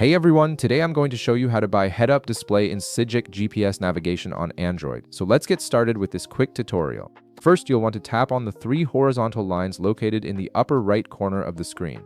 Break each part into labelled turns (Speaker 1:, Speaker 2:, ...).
Speaker 1: Hey everyone, today I'm going to show you how to buy Head-Up Display in Sygic GPS Navigation on Android. So let's get started with this quick tutorial. First, you'll want to tap on the three horizontal lines located in the upper right corner of the screen.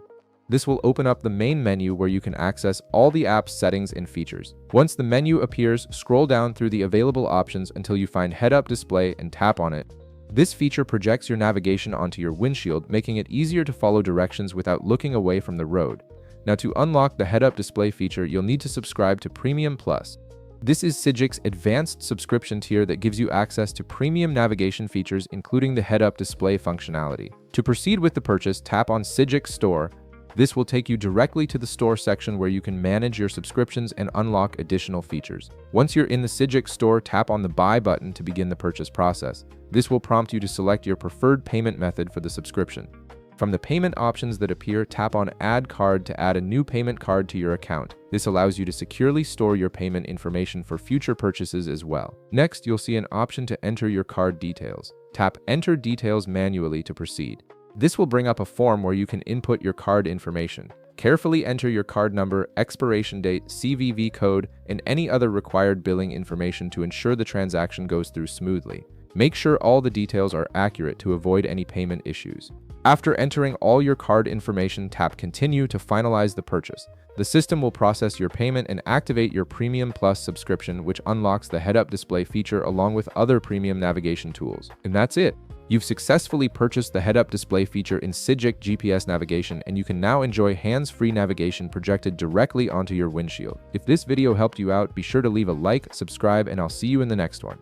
Speaker 1: This will open up the main menu where you can access all the app's settings and features. Once the menu appears, scroll down through the available options until you find Head-Up Display and tap on it. This feature projects your navigation onto your windshield, making it easier to follow directions without looking away from the road. Now, to unlock the Head-Up Display feature, you'll need to subscribe to Premium Plus. This is Sygic's advanced subscription tier that gives you access to premium navigation features, including the Head-Up Display functionality. To proceed with the purchase, tap on Sygic Store. This will take you directly to the store section where you can manage your subscriptions and unlock additional features. Once you're in the Sygic Store, tap on the Buy button to begin the purchase process. This will prompt you to select your preferred payment method for the subscription. From the payment options that appear, tap on Add Card to add a new payment card to your account. This allows you to securely store your payment information for future purchases as well. Next, you'll see an option to enter your card details. Tap Enter Details manually to proceed. This will bring up a form where you can input your card information. Carefully enter your card number, expiration date, CVV code, and any other required billing information to ensure the transaction goes through smoothly. Make sure all the details are accurate to avoid any payment issues. After entering all your card information, tap Continue to finalize the purchase. The system will process your payment and activate your Premium Plus subscription, which unlocks the Head-Up Display feature along with other premium navigation tools. And that's it! You've successfully purchased the Head-Up Display feature in Sygic GPS Navigation, and you can now enjoy hands-free navigation projected directly onto your windshield. If this video helped you out, be sure to leave a like, subscribe, and I'll see you in the next one.